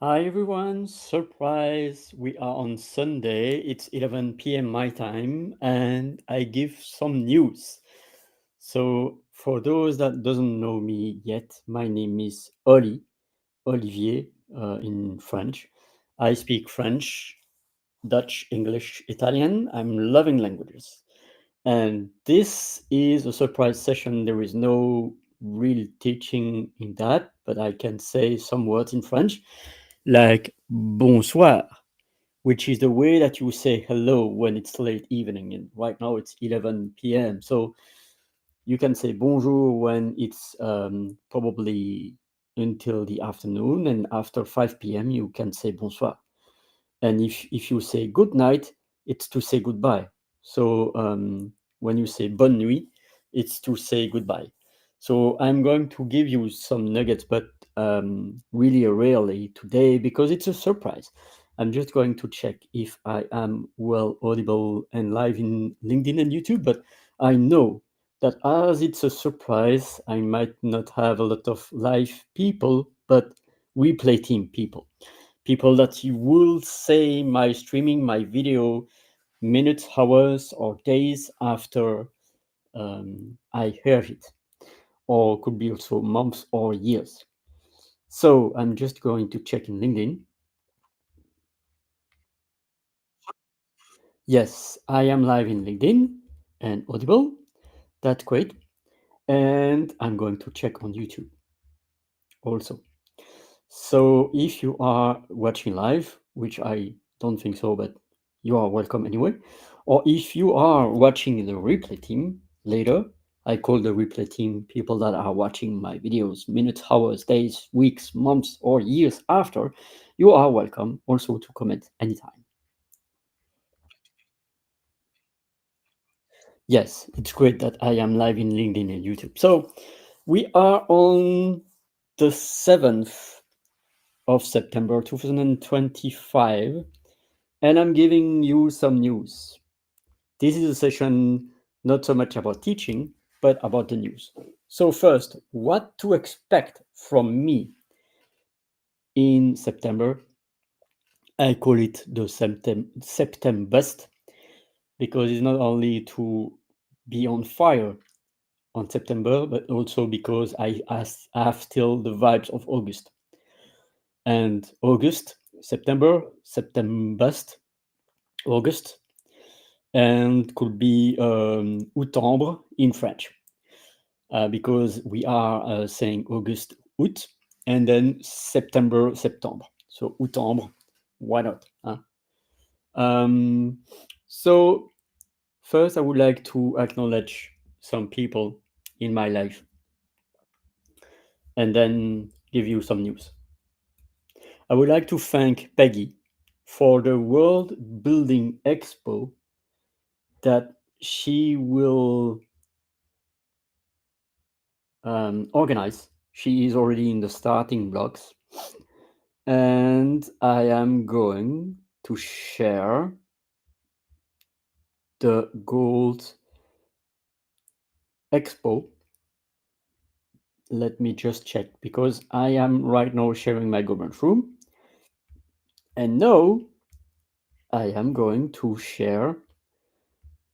Hi everyone, surprise! We are on Sunday. It's 11 p.m. my time and I give some news. So for those that doesn't know me yet, my name is Olivier in French. I speak French, Dutch, English, Italian. I'm loving languages. And this is a surprise session. There is no real teaching in that, but I can say some words in French like bonsoir, which is the way that you say hello when it's late evening. And right now it's 11 p.m. So you can say bonjour when it's probably until the afternoon. And after 5 p.m., you can say bonsoir. And if you say good night, it's to say goodbye. So when you say bonne nuit, it's to say goodbye. So I'm going to give you some nuggets, but really rarely today because it's a surprise. I'm just going to check if I am well audible and live in LinkedIn and YouTube, but I know that as it's a surprise, I might not have a lot of live people, but replay team people that you will say my streaming my video minutes, hours, or days after I hear it, or could be also months or years. So I'm just going to check in LinkedIn. Yes, I am live in LinkedIn and Audible. That's great. And I'm going to check on YouTube also. So if you are watching live, which I don't think so, but you are welcome anyway, or if you are watching the replay team later, I call the replay team people that are watching my videos minutes, hours, days, weeks, months, or years after, you are welcome also to comment anytime. Yes, it's great that I am live in LinkedIn and YouTube. So we are on the 7th of September 2025. And I'm giving you some news. This is a session not so much about teaching, but about the news. So, first, what to expect from me in September. I call it the SeptemBust because it's not only to be on fire on September, but also because I have still the vibes of August. And August, September, SeptemBust, August, and could be outembre in French, because we are saying August, août, and then September, septembre. So outembre, why not? Huh? Um, so first, I would like to acknowledge some people in my life, and then give you some news. I would like to thank Peggy for the World Building Expo that she will organize. She is already in the starting blocks. And I am going to share the Gold Expo. Let me just check because I am right now sharing my government room. And now I am going to share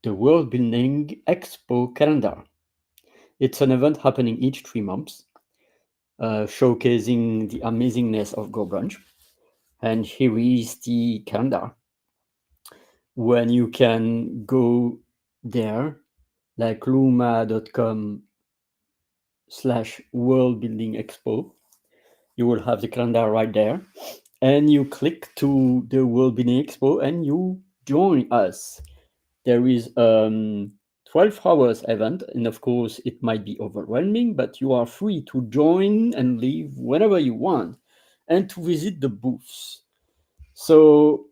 the World Building Expo calendar. It's an event happening each 3 months, showcasing the amazingness of Go Brunch. And here is the calendar when you can go there, like luma.com/World Building Expo. You will have the calendar right there. And you click to the World Building Expo and you join us. There is 12 hours event, and of course it might be overwhelming, but you are free to join and leave whenever you want and to visit the booths. So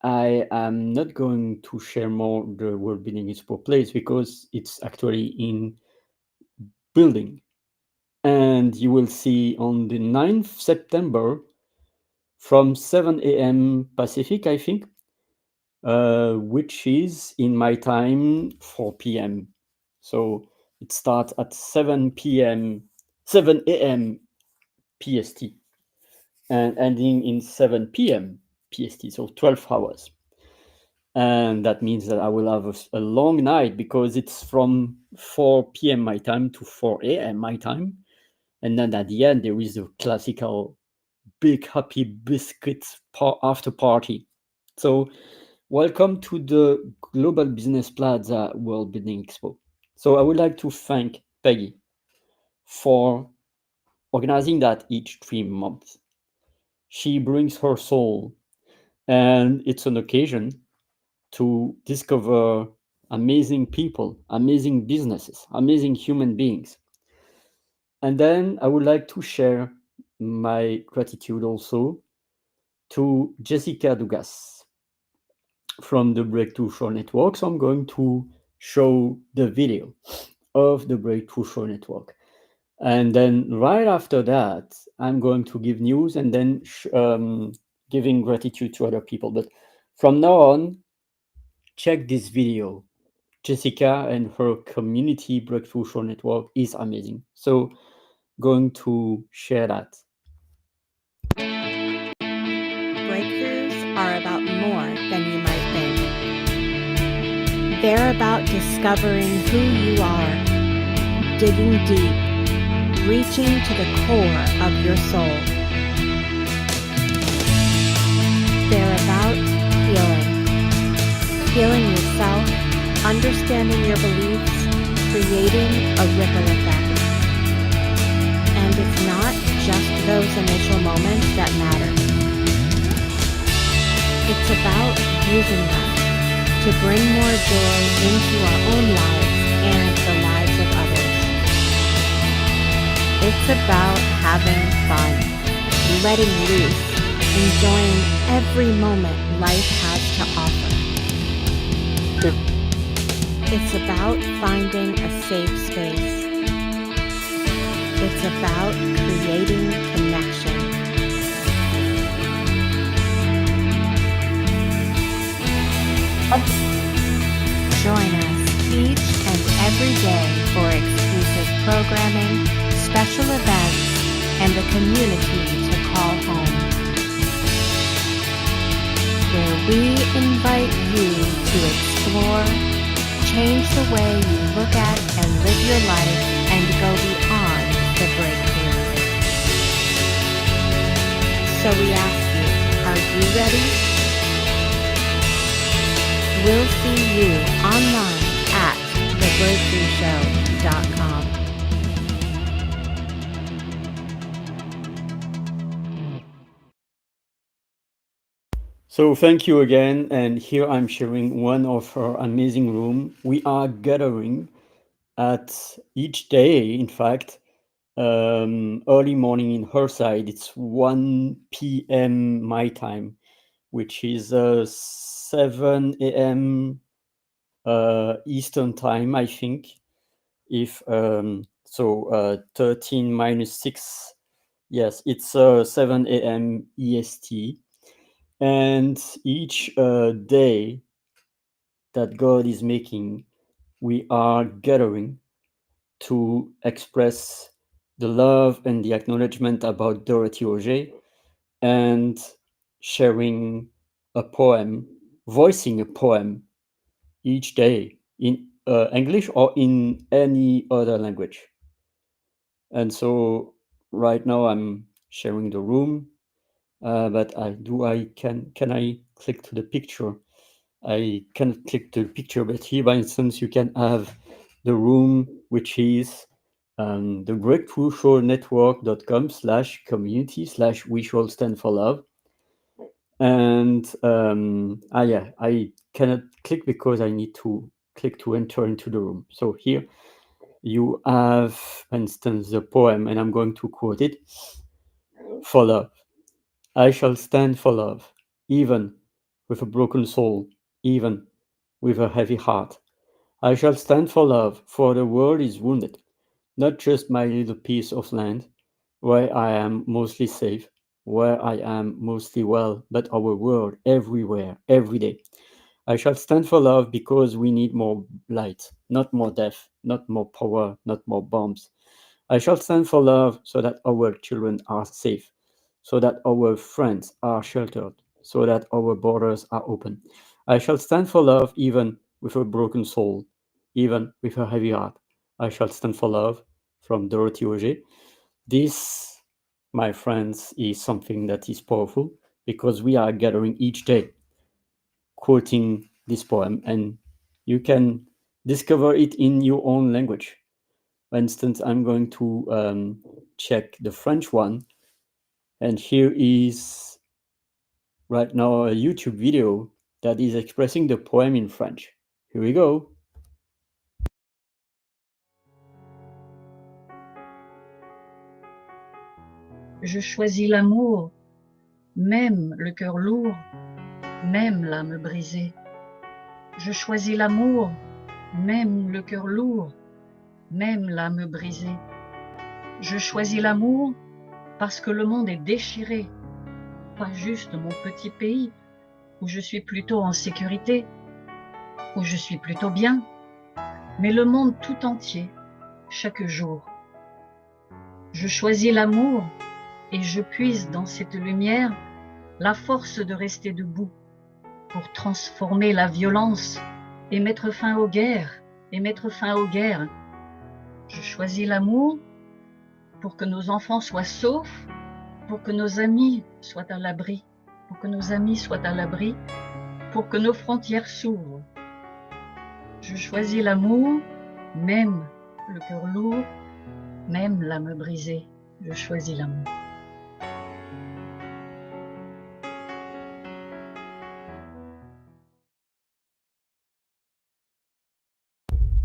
I am not going to share more the World Building Expo place because it's actually in building. And you will see on the 9th September from 7 a.m. Pacific, I think, which is in my time 4 p.m. So it starts at 7 p.m., 7 a.m. PST. and ending in 7 p.m. PST, so 12 hours. And that means that I will have a long night because it's from 4 p.m. my time to 4 a.m. my time. And then at the end, there is a classical big happy biscuits after party. So, welcome to the Global Business Plaza World Building Expo. So, I would like to thank Peggy for organizing that each 3 months. She brings her soul, and it's an occasion to discover amazing people, amazing businesses, amazing human beings. And then I would like to share my gratitude also to Jessica Dugas from the Breakthrough Show Network. So I'm going to show the video of the Breakthrough Show Network. And then right after that, I'm going to give news and then giving gratitude to other people. But from now on, check this video. Jessica and her community Breakthrough Show Network is amazing. So going to share that. Breakthroughs are about more than you might think. They're about discovering who you are, digging deep, reaching to the core of your soul. They're about healing yourself, understanding your beliefs, creating a ripple effect. And it's not just those initial moments that matter. It's about using them to bring more joy into our own lives and the lives of others. It's about having fun, letting loose, enjoying every moment life has to offer. It's about finding a safe space. It's about creating connection. Join us each and every day for exclusive programming, special events, and a community to call home, where we invite you to explore, change the way you look at and live your life, and go beyond the breakthrough. So we ask you, are you ready? We'll see you online at thebreakthroughshow.com. So thank you again, and here I'm sharing one of our amazing room. We are gathering at each day, in fact, early morning in her side. It's 1 p.m. my time, which is 7 a.m. Eastern time, I think. If 13 minus 6, yes, it's 7 a.m. EST. And each day that God is making, we are gathering to express the love and the acknowledgement about Dorothy Auger and sharing a poem, voicing a poem each day in English or in any other language. And so right now I'm sharing the room, but can I click to the picture? I cannot click to the picture, but here, by instance, you can have the room, which is the breakthroughshownetwork.com/community/we shall stand for love. And yeah, I cannot click because I need to click to enter into the room. So here you have, for instance, the poem, and I'm going to quote it. For love. I shall stand for love, even with a broken soul, even with a heavy heart. I shall stand for love, for the world is wounded, not just my little piece of land, where I am mostly safe, where I am mostly well, but our world everywhere, every day. I shall stand for love because we need more light, not more death, not more power, not more bombs. I shall stand for love so that our children are safe, so that our friends are sheltered, so that our borders are open. I shall stand for love even with a broken soul, even with a heavy heart. I shall stand for love from Dorothy Auger. This, my friends, is something that is powerful because we are gathering each day quoting this poem, and you can discover it in your own language. For instance, I'm going to check the French one, and here is right now a YouTube video that is expressing the poem in French. Here we go. Je choisis l'amour, même le cœur lourd, même l'âme brisée. Je choisis l'amour, même le cœur lourd, même l'âme brisée. Je choisis l'amour parce que le monde est déchiré, pas juste mon petit pays, où je suis plutôt en sécurité, où je suis plutôt bien, mais le monde tout entier, chaque jour. Je choisis l'amour et je puise dans cette lumière la force de rester debout pour transformer la violence et mettre fin aux guerres, Je choisis l'amour pour que nos enfants soient saufs, pour que nos amis soient à l'abri, pour que nos frontières s'ouvrent. Je choisis l'amour, même le cœur lourd, même l'âme brisée. Je choisis l'amour.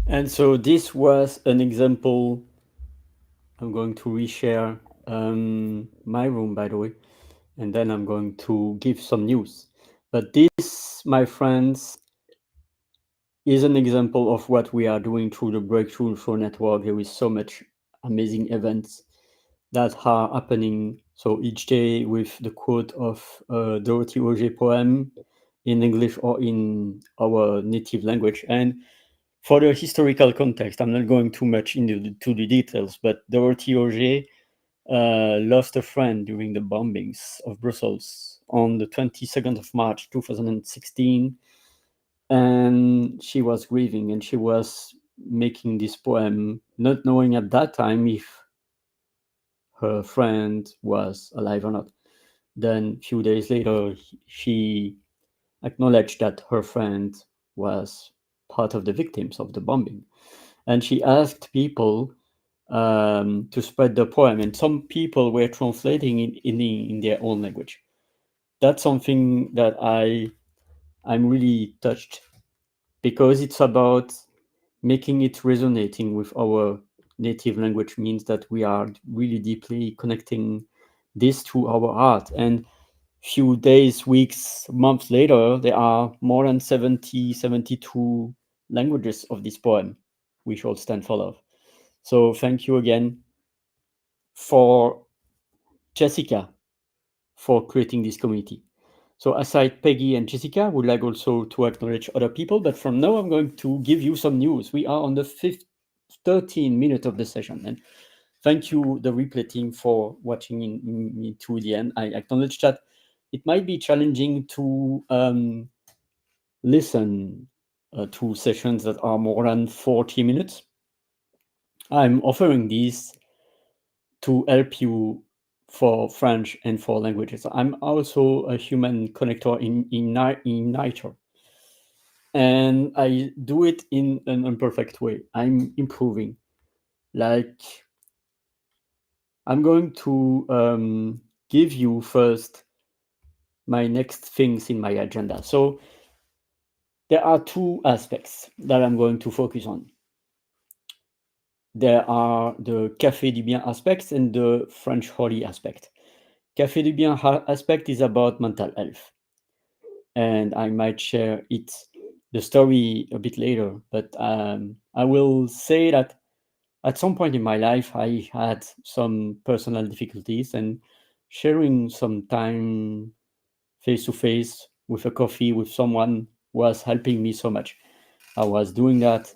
And so this was an example. I'm going to reshare my room, by the way, and then I'm going to give some news. But this, my friends, is an example of what we are doing through the Breakthrough Show Network. There is so much amazing events that are happening. So each day with the quote of Dorothy Auger poem in English or in our native language. And for the historical context, I'm not going too much into the details, but Dorothy Auger lost a friend during the bombings of Brussels on the 22nd of March 2016, and she was grieving, and she was making this poem, not knowing at that time if her friend was alive or not. Then, a few days later, she acknowledged that her friend was part of the victims of the bombing, and she asked people to spread the poem, and some people were translating in their own language. That's something that I'm really touched, because it's about making it resonating with our native language means that we are really deeply connecting this to our art. And few days, weeks, months later, there are more than 72 languages of this poem. We shall stand for love. So thank you again for Jessica for creating this community. So aside Peggy and Jessica, I would like also to acknowledge other people, but from now I'm going to give you some news. We are on the 13 minute of the session, and thank you, the replay team, for watching me to the end. I acknowledge that it might be challenging to listen to sessions that are more than 40 minutes. I'm offering these to help you for French and for languages. I'm also a human connector in nature, and I do it in an imperfect way. I'm improving. Like, I'm going to give you first my next things in my agenda. So there are two aspects that I'm going to focus on. There are the Café du Bien aspects and the French Holy aspect. Café du Bien aspect is about mental health, and I might share the story a bit later, but I will say that at some point in my life, I had some personal difficulties, and sharing some time face to face with a coffee with someone was helping me so much. I was doing that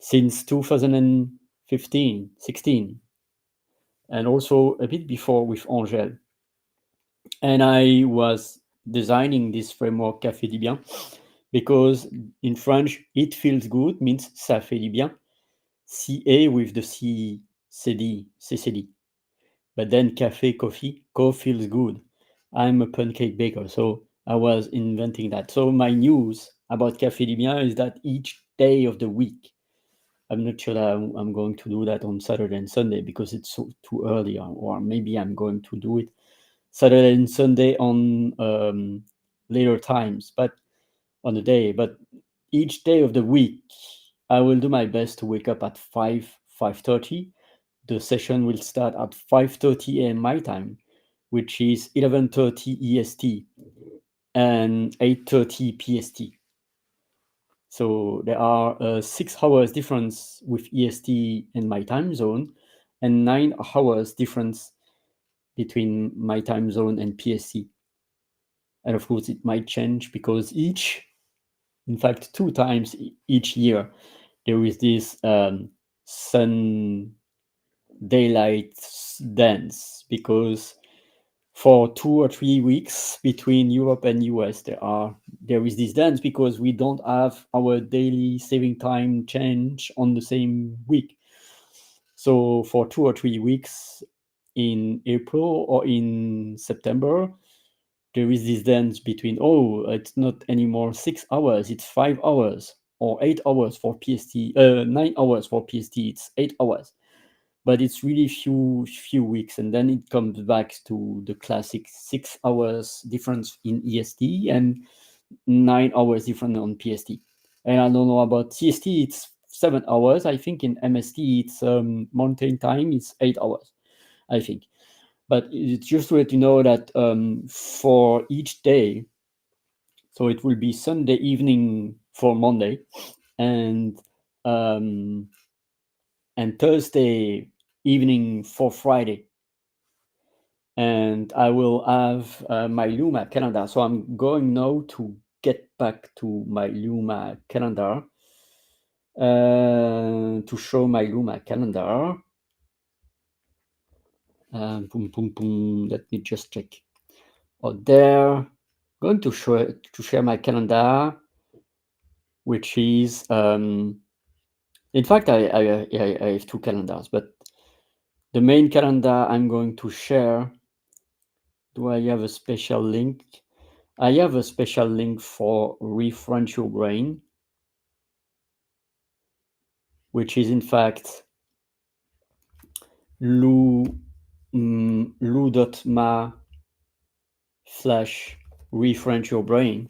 since 2015, 16, and also a bit before with Angèle. And I was designing this framework Café du Bien because in French, it feels good means ça fait du bien. CA with the C, CD, CCD. But then cafe, coffee, co feels good. I'm a pancake baker, so I was inventing that. So my news about Café du Bien is that each day of the week, I'm not sure that I'm going to do that on Saturday and Sunday because it's too early, or maybe I'm going to do it Saturday and Sunday on later times, but on the day. But each day of the week, I will do my best to wake up at 5:30. The session will start at 5:30 a.m. my time, which is 11:30 EST and 8:30 PST. So there are 6 hours difference with EST and my time zone, and 9 hours difference between my time zone and PST. And of course, it might change because in fact, 2 times each year, there is this sun daylight dance, because for 2 or 3 weeks between Europe and US, there is this dance because we don't have our daily saving time change on the same week. So for 2 or 3 weeks in April or in September, there is this dance between, it's not anymore 6 hours, it's 5 hours, or 8 hours for PST, 9 hours for PST, it's 8 hours. But it's really few weeks, and then it comes back to the classic 6 hours difference in EST and 9 hours different on PST. And I don't know about CST, it's 7 hours. I think in MST, it's mountain time, it's 8 hours, I think. But it's just to let you know that for each day, so it will be Sunday evening for Monday, and Thursday evening for Friday. And I will have my Luma calendar. So I'm going now to get back to my Luma calendar to show my Luma calendar. Boom, boom, boom. Let me just check. There. Going to share my calendar, which is in fact I have 2 calendars, but the main calendar I'm going to share. Do I have a special link? I have a special link for Refrench Your Brain, which is in fact lou.ma/Refrench Your Brain.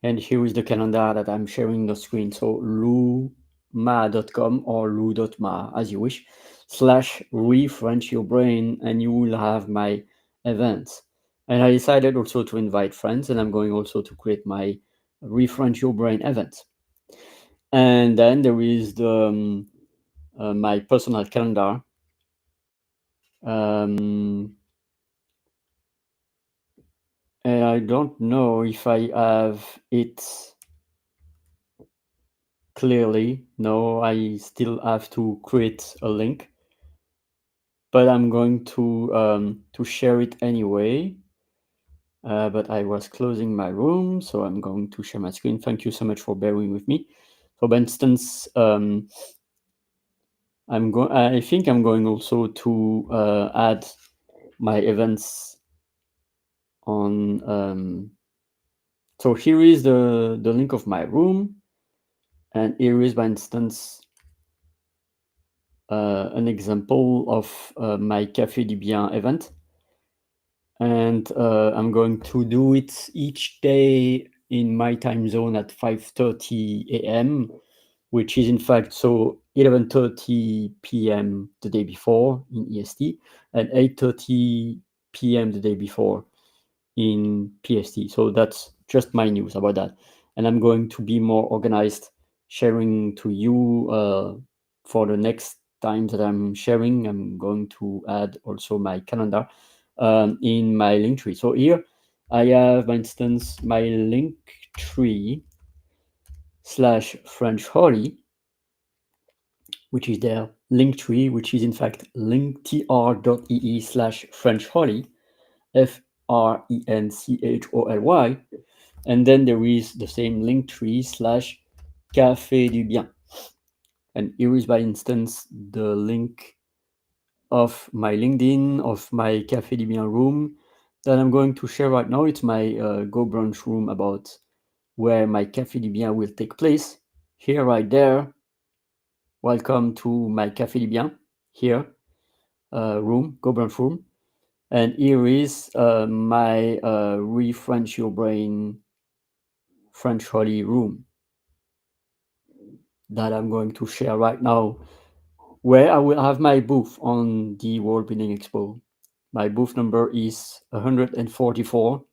And here is the calendar that I'm sharing the screen. So louma.com or lou.ma, as you wish, /Refrench Your Brain, and you will have my events. And I decided also to invite friends, and I'm going also to create my Refrench Your Brain event. And then there is the my personal calendar. And I don't know if I have it clearly. No, I still have to create a link, but I'm going to share it anyway. But I was closing my room, so I'm going to share my screen. Thank you so much for bearing with me. So, for instance, I think I'm going also to add my events on. So here is the link of my room, and here is, by instance, an example of my Café du Bien event. And I'm going to do it each day in my time zone at 5:30 a.m., which is in fact 11:30 p.m. the day before in EST, and 8:30 p.m. the day before in PST. So that's just my news about that. And I'm going to be more organized, sharing to you for the next time that I'm sharing. I'm going to add also my calendar in my link tree. So here I have, for instance, my link tree /French Holly, which is their link tree, which is in fact linktr.ee/French Holly. FRENCHOLY. And then there is the same link tree / Café du Bien. And here is, by instance, the link of my LinkedIn, of my Café du Bien room that I'm going to share right now. It's my Go Brunch room about where my Café du Bien will take place. Here, right there. Welcome to my Café du Bien. Here, room, Go Brunch room. And here is my ReFrench Your Brain French Holy room that I'm going to share right now, where I will have my booth on the World Building Expo. My booth number is 144,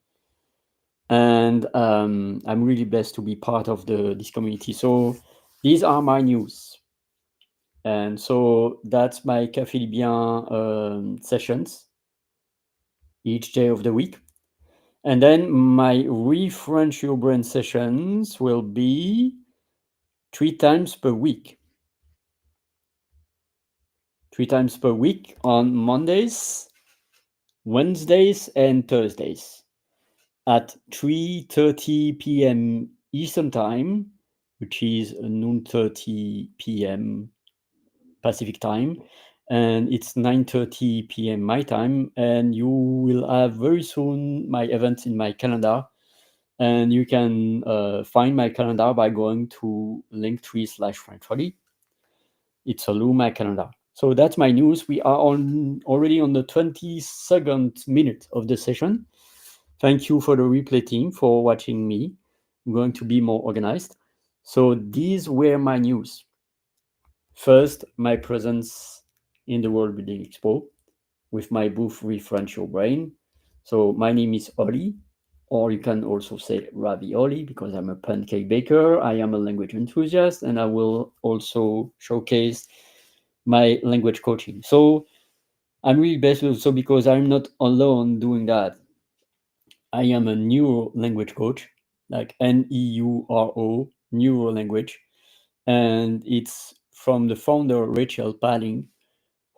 and I'm really blessed to be part of this community. So these are my news. And so that's my Café du Bien sessions each day of the week. And then my ReFrench Your Brain sessions will be 3 times per week. 3 times per week on Mondays, Wednesdays, and Thursdays at 3:30 p.m. Eastern Time, which is noon 30 p.m. Pacific Time, and it's 9:30 p.m. my time. And you will have very soon my events in my calendar, and you can find my calendar by going to linktree/Frenchly. It's a my calendar. So that's my news. We are already on the 22nd minute of the session. Thank you for the replay team for watching me. I'm going to be more organized. So these were my news. First, my presence in the World Building Expo with my booth ReFrench Your Brain. So my name is Oli, or you can also say Ravioli, because I'm a pancake baker. I am a language enthusiast, and I will also showcase my language coaching. So I'm really blessed also because I'm not alone doing that. I am a neuro language coach, like NEURO, neuro language. And it's from the founder, Rachel Paling,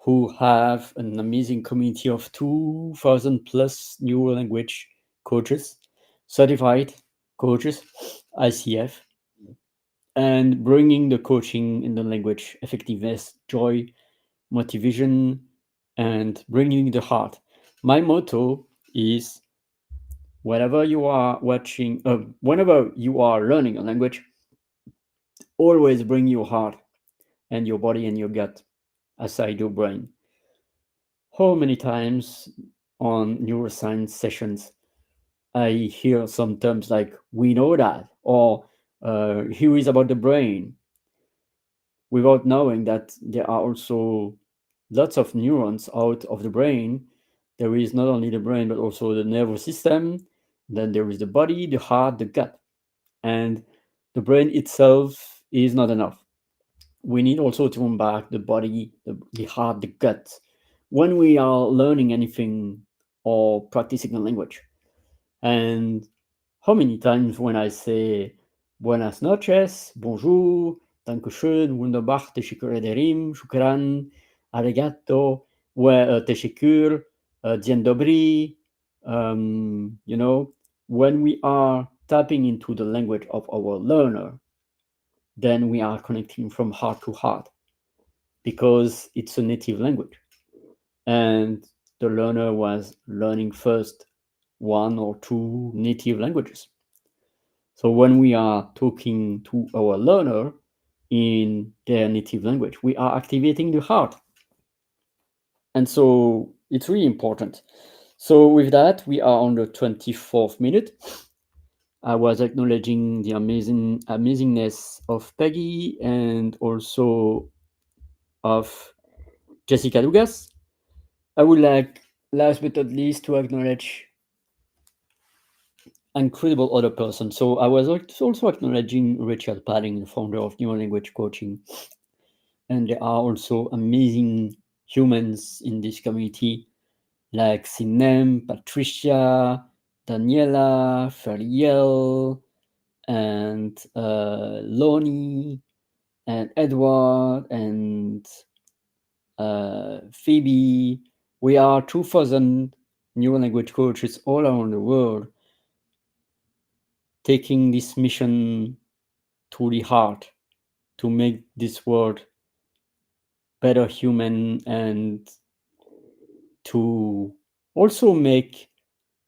who have an amazing community of 2,000 plus neuro language coaches, certified coaches, ICF, and bringing the coaching in the language effectiveness, joy, motivation, and bringing the heart. My motto is whenever you are whenever you are learning a language, always bring your heart and your body and your gut aside your brain. How many times on neuroscience sessions I hear some terms like "we know that" or "here is about the brain," without knowing that there are also lots of neurons out of the brain. There is not only the brain, but also the nervous system. Then there is the body, the heart, the gut. And the brain itself is not enough. We need also to embark the body, the heart, the gut when we are learning anything or practicing a language. And how many times when I say buenas noches, bonjour, dankeschön, wunderbar, teşekkür ederim, shukran, arigato, teşekkür, dzień dobry, when we are tapping into the language of our learner, then we are connecting from heart to heart because it's a native language. And the learner was learning first 1 or 2 native languages. So when we are talking to our learner in their native language, we are activating the heart. And so it's really important. So with that, we are on the 24th minute. I was acknowledging the amazingness of Peggy and also of Jessica Dugas. I would like, last but not least, to acknowledge incredible other person. So I was also acknowledging Rachel Paling, the founder of Neuro Language Coaching. And there are also amazing humans in this community, like Sinem, Patricia, Daniela, Feriel, and Lonnie, and Edward, and Phoebe. We are 2,000 neural language coaches all around the world taking this mission to the heart to make this world better human and to also make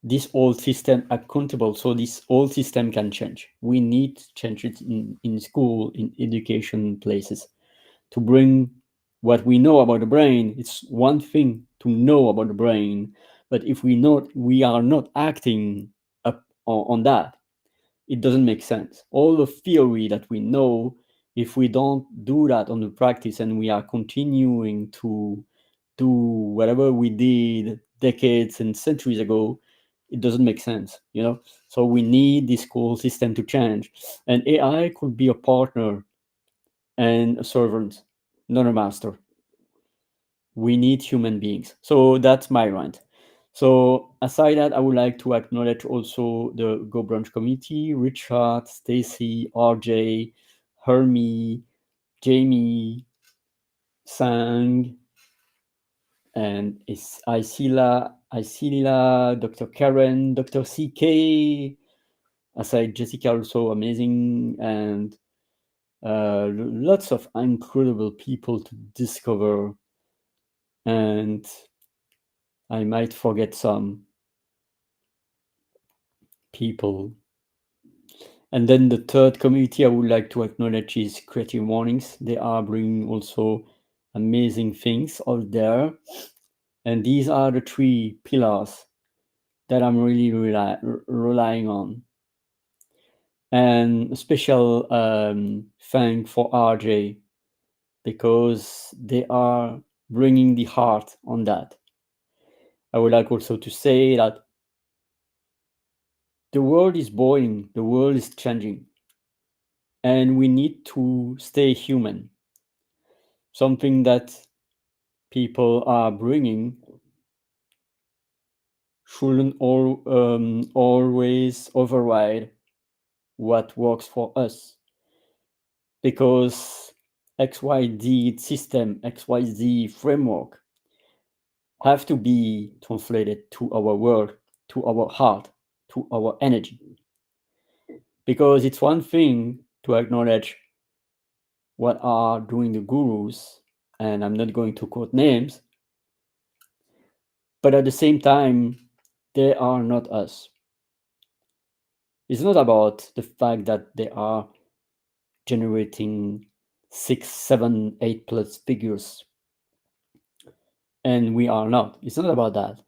this old system accountable so this old system can change. We need to change it in school, in education places, to bring what we know about the brain. It's one thing to know about the brain, but if we are not acting up on that, it doesn't make sense. All the theory that we know, if we don't do that on the practice and we are continuing to do whatever we did decades and centuries ago, it doesn't make sense, you know? So we need this whole system to change. And AI could be a partner and a servant, not a master. We need human beings. So that's my rant. So aside that, I would like to acknowledge also the Go Brunch community, Richard, Stacy, RJ, Hermie, Jamie, Sang, and Isila, Dr. Karen, Dr. CK, aside Jessica, also amazing, and lots of incredible people to discover. And I might forget some people. And then the third community I would like to acknowledge is Creative Mornings. They are bringing also amazing things out there. And these are the three pillars that I'm really relying on. And a special thank for RJ because they are bringing the heart on that. I would like also to say that the world is boiling, the world is changing, and we need to stay human. Something that people are bringing shouldn't always override what works for us. Because XYZ system, XYZ framework have to be translated to our world, to our heart, to our energy. Because it's one thing to acknowledge what are doing the gurus, and I'm not going to quote names, but at the same time, they are not us. It's not about the fact that they are generating 6, 7, 8 plus figures, and we are not. It's not about that.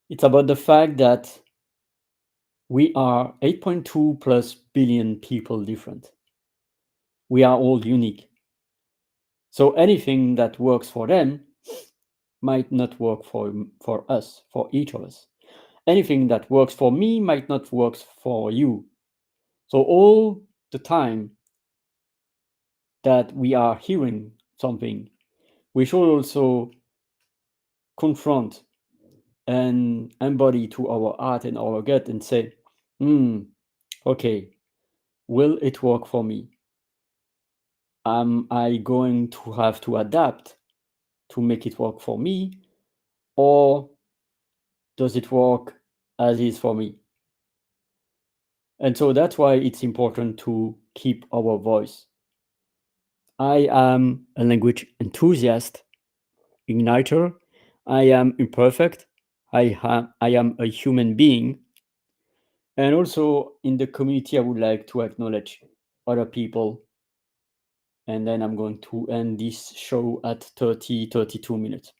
It's about the fact that we are 8.2 plus billion people different. We are all unique. So anything that works for them might not work for us, for each of us. Anything that works for me might not work for you. So all the time that we are hearing something, we should also confront and embody to our heart and our gut and say, okay, will it work for me? Am I going to have to adapt to make it work for me? Or does it work as is for me? And so that's why it's important to keep our voice. I am a language enthusiast, igniter. I am imperfect. I am a human being. And also in the community, I would like to acknowledge other people. And then I'm going to end this show at 32 minutes.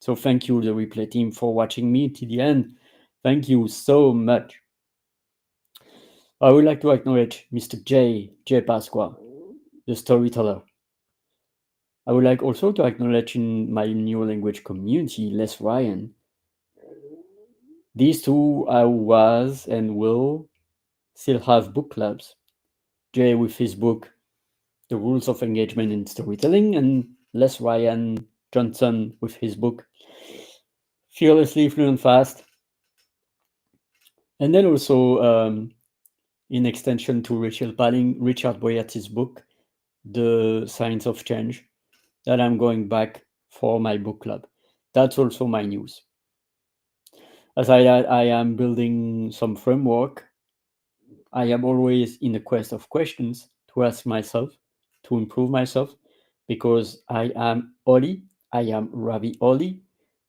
So thank you, the replay team, for watching me to the end. Thank you so much. I would like to acknowledge Mr. J. Pasqua, the storyteller. I would like also to acknowledge in my new language community, Les Ryan. These two I was and will still have book clubs. Jay with his book, The Rules of Engagement in Storytelling, and Les Ryan Johnson with his book, Fearlessly Fluent Fast. And then also, in extension to Richard Boyatz's book, The Science of Change, that I'm going back for my book club. That's also my news. As I am building some framework, I am always in a quest of questions to ask myself, to improve myself, because I am Oli, I am Ravi Oli,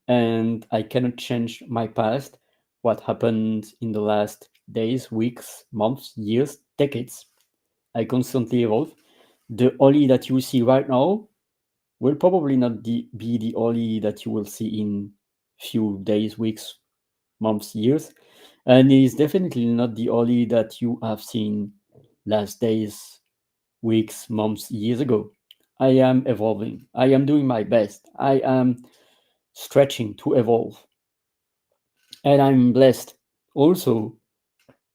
and I cannot change my past, what happened in the last days, weeks, months, years, decades. I constantly evolve. The Oli that you see right now will probably not be the Oli that you will see in few days, weeks, months, years, and is definitely not the Oli that you have seen last days, weeks, months, years ago. I am evolving. I am doing my best. I am stretching to evolve. And I'm blessed also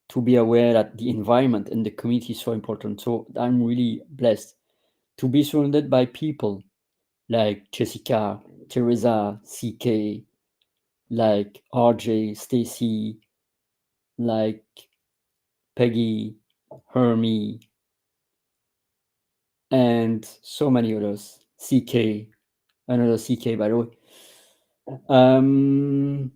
to be aware that the environment and the community is so important. So I'm really blessed to be surrounded by people like Jessica, Teresa, CK, like RJ, Stacy, like Peggy, Hermie, and so many others. CK, another CK, by the way. Um,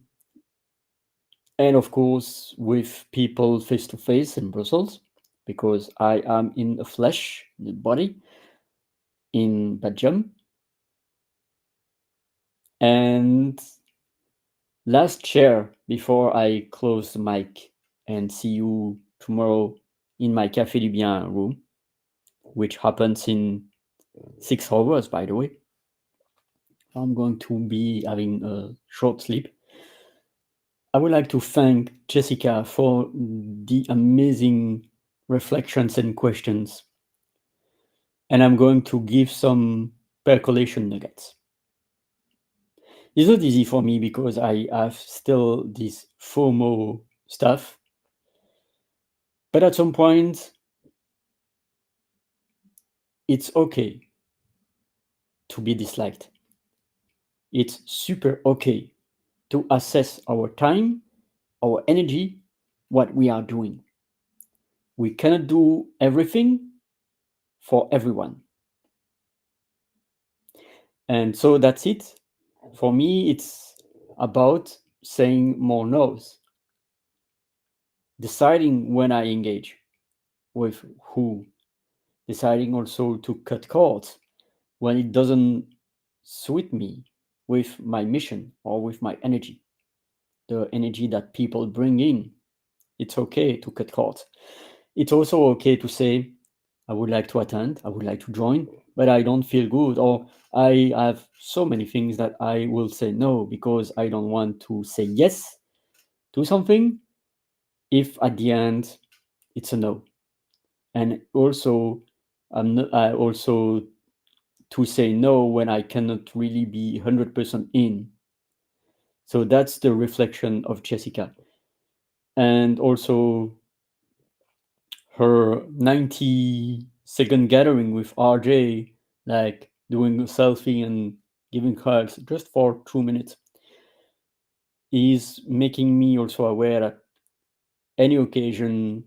and of course, with people face to face in Brussels, because I am in the flesh, the body, in Belgium. And last share before I close the mic and see you tomorrow in my Café du Bien room, which happens in 6 hours, by the way. I'm going to be having a short sleep. I would like to thank Jessica for the amazing reflections and questions. And I'm going to give some percolation nuggets. It's not easy for me because I have still this FOMO stuff. But at some point, it's okay to be disliked. It's super okay to assess our time, our energy, what we are doing. We cannot do everything for everyone. And so that's it. For me, it's about saying more no's, deciding when I engage with who, deciding also to cut cords when it doesn't suit me with my mission or with my energy, the energy that people bring in. It's okay to cut cords. It's also okay to say, I would like to attend, I would like to join, but I don't feel good, or I have so many things that I will say no because I don't want to say yes to something if at the end it's a no. And also, I also to say no when I cannot really be 100% in. So that's the reflection of Jessica. And also her 90-second gathering with RJ, like doing a selfie and giving hugs just for 2 minutes, is making me also aware that any occasion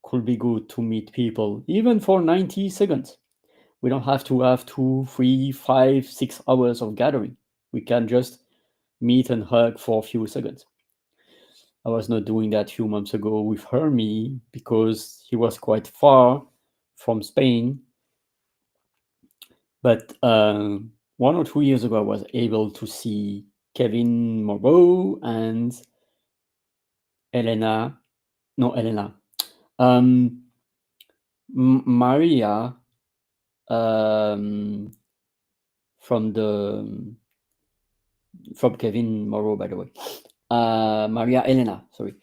could be good to meet people, even for 90 seconds. We don't have to have 2, 3, 5, 6 hours of gathering. We can just meet and hug for a few seconds. I was not doing that a few months ago with Hermie because he was quite far from Spain. But 1 or 2 years ago, I was able to see Kevin Moreau and Elena. No, Elena. Maria from Kevin Moreau, by the way. Maria Elena, sorry.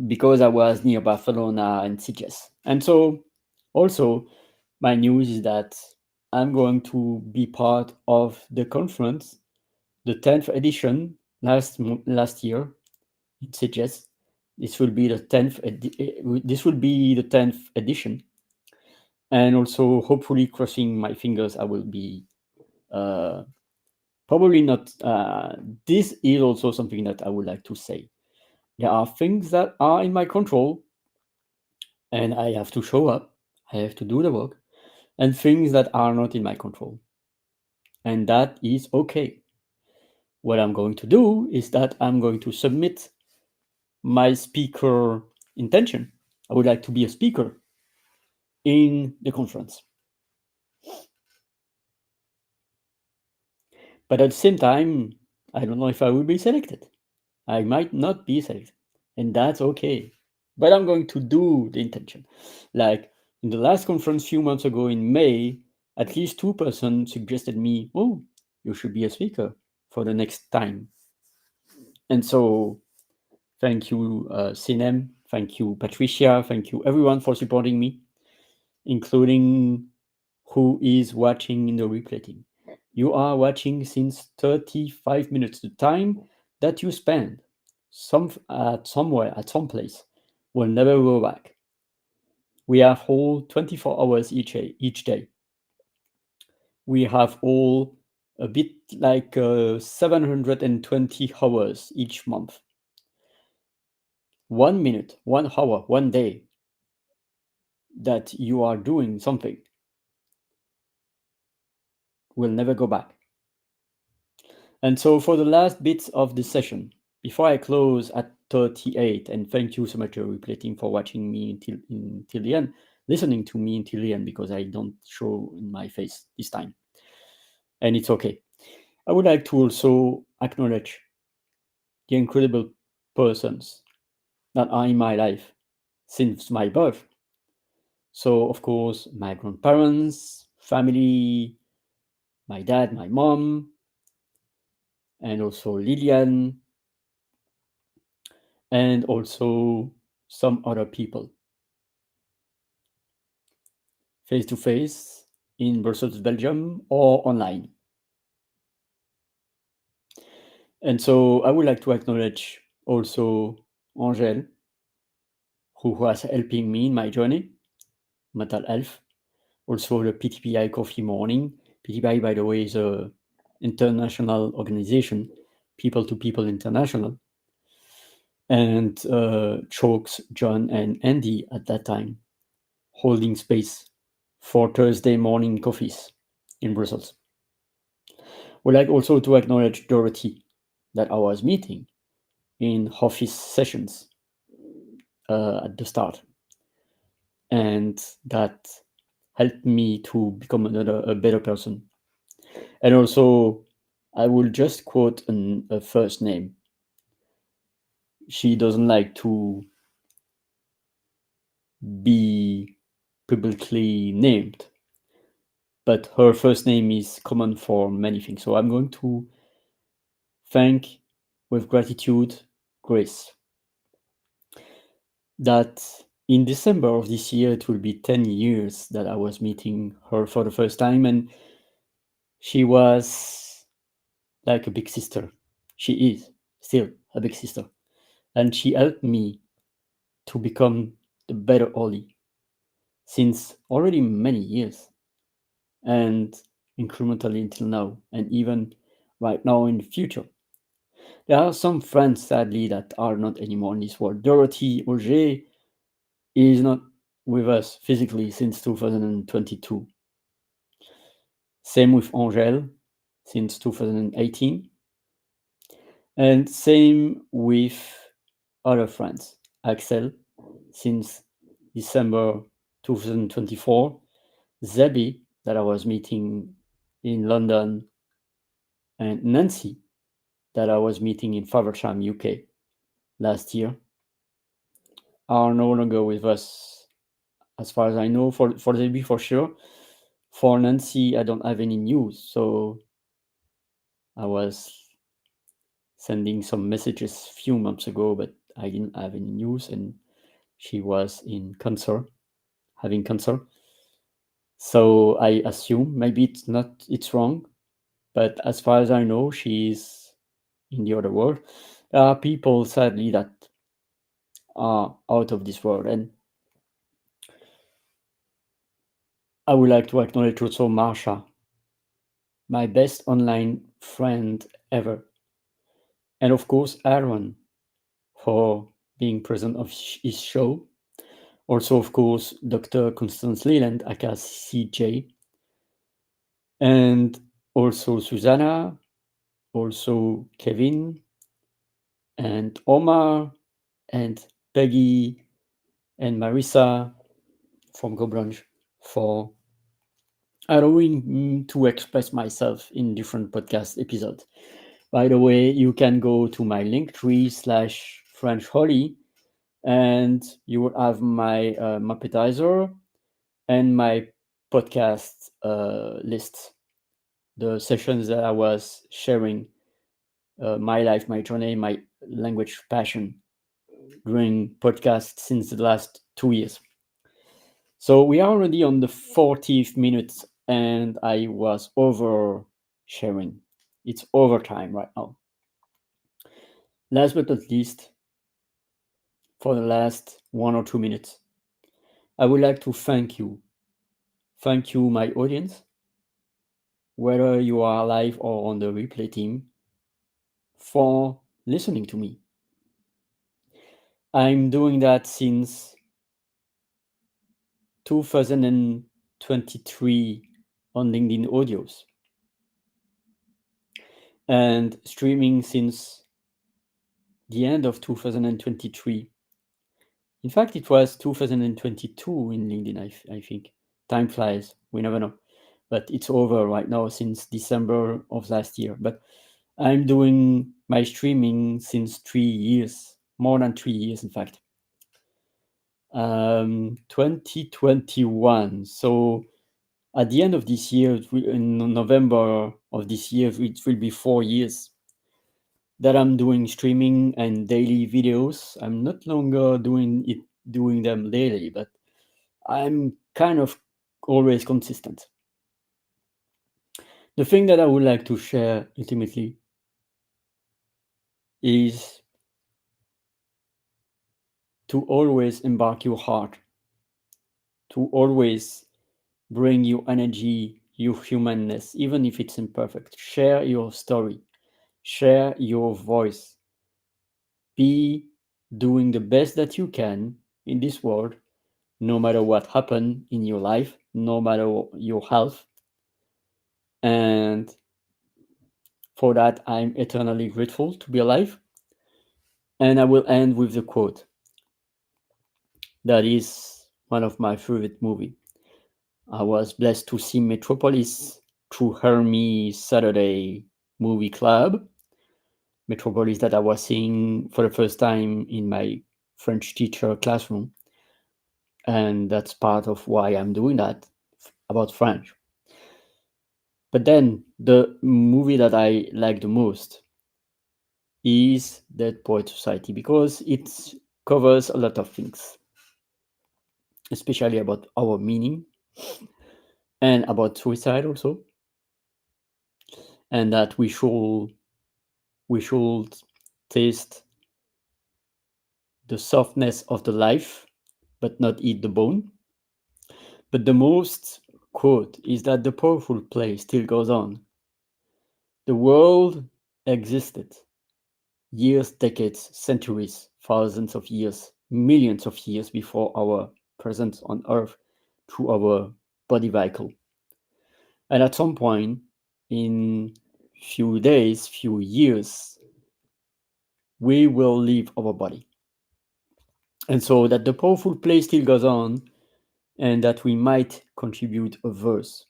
Because I was near Barcelona and Sitges. And so also my news is that I'm going to be part of the conference, the 10th edition last year in Sitges. This will be the 10th edition. And also hopefully crossing my fingers, I will be probably not. This is also something that I would like to say. There are things that are in my control, and I have to show up. I have to do the work, and things that are not in my control, and that is okay. what I'm going to do is that I'm going to submit my speaker intention. I would like to be a speaker in the conference. But at the same time, I don't know if I will be selected. I might not be selected, and that's okay. But I'm going to do the intention. Like in the last conference a few months ago in May, at least 2% suggested me, oh, you should be a speaker for the next time. And so thank you, Sinem, thank you, Patricia, thank you everyone for supporting me, including who is watching in the replay team. You are watching since 35 minutes, the time that you spend somewhere at some place will never go back. We have all 24 hours each day. We have all a bit like 720 hours each month. 1 minute, 1 hour, 1 day that you are doing something will never go back. And so for the last bits of the session, before I close at 38, and thank you so much, replay team, for watching me until the end, listening to me until the end, because I don't show in my face this time. And it's okay. I would like to also acknowledge the incredible persons that are in my life since my birth. So, of course, my grandparents, family, my dad, my mom, and also Lilian, and also some other people, face to face in Brussels, Belgium, or online. And so I would like to acknowledge also Angèle, who was helping me in my journey, mental health, also the PTPI Coffee Morning. PTPI, by the way, is an international organization, People to People International, and Chokes, John, and Andy at that time, holding space for Thursday morning coffees in Brussels. We'd like also to acknowledge Dorothy, that I was meeting in office sessions at the start, and that helped me to become a better person. And also, I will just quote a first name. She doesn't like to be publicly named, but her first name is common for many things. So I'm going to thank with gratitude Grace, that in December of this year, it will be 10 years that I was meeting her for the first time, and she was like a big sister. She is still a big sister, and she helped me to become the better Ollie since already many years, and incrementally until now, and even right now in the future. There are some friends, sadly, that are not anymore in this world. Dorothy Auger is not with us physically since 2022. Same with Angèle since 2018. And same with other friends. Axel since December 2024. Zebby, that I was meeting in London, and Nancy, that I was meeting in Faversham, UK last year, are no longer with us, as far as I know. For Zebby, for sure. For Nancy, I don't have any news, so I was sending some messages a few months ago, but I didn't have any news, and she was in cancer, having cancer. So I assume maybe it's wrong, but as far as I know, she's in the other world. There are people, sadly, that are out of this world, and I would like to acknowledge also Marsha, my best online friend ever, and of course Aaron for being present of his show. Also, of course, Dr. Constance Leland, aka CJ, and also Susanna, also Kevin and Omar and Peggy and Marissa from Go Brunch for allowing me to express myself in different podcast episodes. By the way, you can go to my linktree/French Holly, and you will have my appetizer and my podcast list, the sessions that I was sharing, my life, my journey, my language passion during podcasts since the last 2 years. So we are already on the 40th minute, and I was over sharing. It's overtime right now. Last but not least, for the last 1 or 2 minutes, I would like to thank you. Thank you, my audience, whether you are live or on the replay team, for listening to me. I'm doing that since 2023 on LinkedIn Audios and streaming since the end of 2023. In fact, it was 2022 in LinkedIn, I think. Time flies, we never know. But it's over right now since December of last year. But I'm doing my streaming since 3 years, more than 3 years, in fact. 2021. So at the end of this year, in November of this year, it will be 4 years that I'm doing streaming and daily videos. I'm not longer doing them daily, but I'm kind of always consistent. The thing that I would like to share ultimately is to always embark your heart, to always bring your energy, your humanness, even if it's imperfect. Share your story, share your voice. Be doing the best that you can in this world, no matter what happened in your life, no matter your health. And for that, I'm eternally grateful to be alive. And I will end with the quote that is one of my favorite movies. I was blessed to see Metropolis through Hermes Saturday Movie Club. Metropolis that I was seeing for the first time in my French teacher classroom. And that's part of why I'm doing that about French. But then the movie that I like the most is Dead Poet Society because it covers a lot of things, especially about our meaning and about suicide also, and that we should taste the softness of the life but not eat the bone. But the most quote is that the powerful play still goes on. The world existed years, decades, centuries, thousands of years, millions of years before our presence on Earth through our body vehicle. And at some point, in few days, few years, we will leave our body. And so that the powerful play still goes on, and that we might contribute a verse.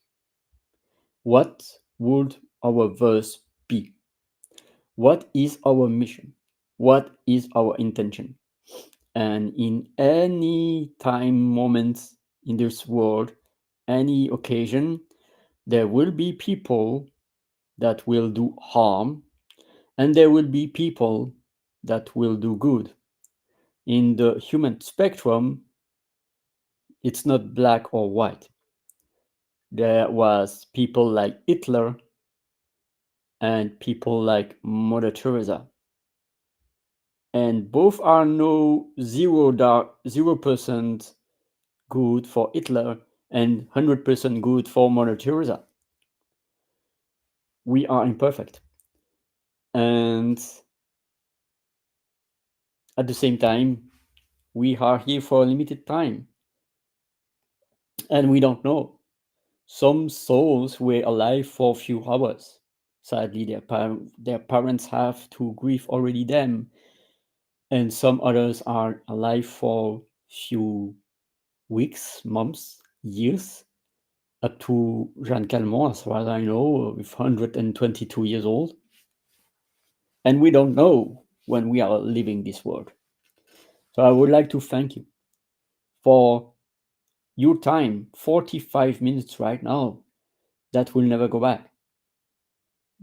What would our verse be? What is our mission? What is our intention? And in any time, moment in this world, any occasion, there will be people that will do harm, and there will be people that will do good. In the human spectrum, it's not black or white. There was people like Hitler and people like Mother Teresa. And both are no 0% good for Hitler and 100% good for Mother Teresa. We are imperfect. And at the same time, we are here for a limited time. And we don't know. Some souls were alive for a few hours. Sadly, their parents have to grieve already them, and some others are alive for few weeks, months, years, up to Jeanne Calment, as far as I know, with 122 years old. And we don't know when we are leaving this world. So I would like to thank you for your time, 45 minutes right now, that will never go back.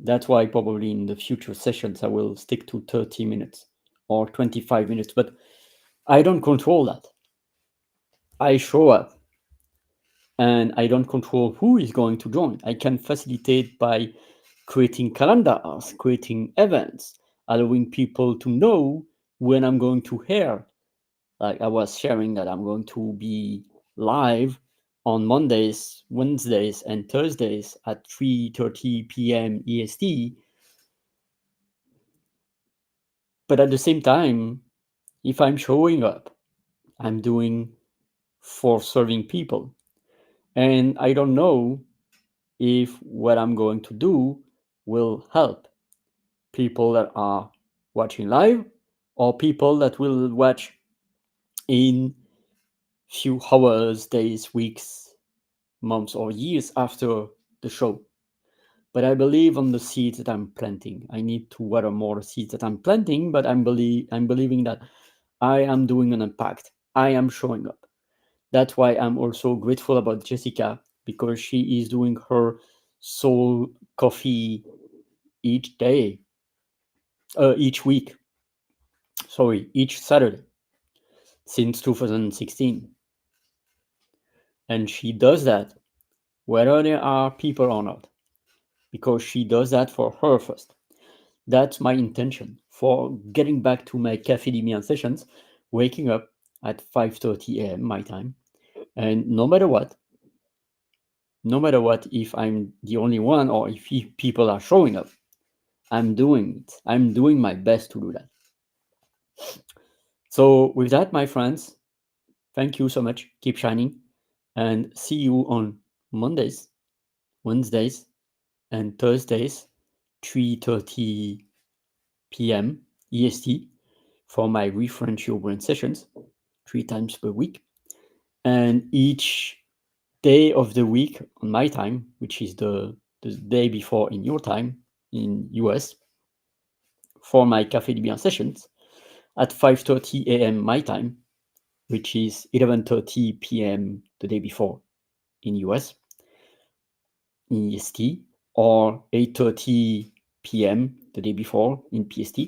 That's why probably in the future sessions I will stick to 30 minutes or 25 minutes, but I don't control that. I show up and I don't control who is going to join. I can facilitate by creating calendars, creating events, allowing people to know when I'm going to hear. Like I was sharing that I'm going to be live on Mondays, Wednesdays, and Thursdays at 3:30 p.m. EST. But at the same time, if I'm showing up, I'm doing for serving people. And I don't know if what I'm going to do will help people that are watching live or people that will watch in few hours, days, weeks, months, or years after the show. But I believe on the seeds that I'm planting. I need to water more seeds that I'm planting, but I'm believing that I am doing an impact. I am showing up. That's why I'm also grateful about Jessica, because she is doing her soul coffee each day, each week, sorry, each Saturday since 2016. And she does that whether there are people or not, because she does that for her first. That's my intention for getting back to my Cafedemia sessions, waking up at 5:30 a.m. my time. And no matter what, if I'm the only one or if people are showing up, I'm doing it. I'm doing my best to do that. So, with that, my friends, thank you so much. Keep shining and see you on Mondays, Wednesdays, and Thursdays, 3:30 p.m. EST for my Refrench Your Brain sessions 3 times per week. And each day of the week on my time, which is the day before in your time in US, for my Café de Bien sessions at 5:30 a.m. my time, which is 11:30 p.m. the day before in US, in EST, or 8:30 p.m. the day before in PST.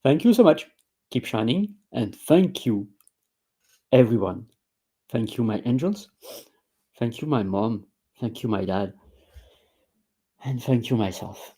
Thank you so much. Keep shining, and thank you, everyone. Thank you, my angels. Thank you, my mom. Thank you, my dad. And thank you, myself.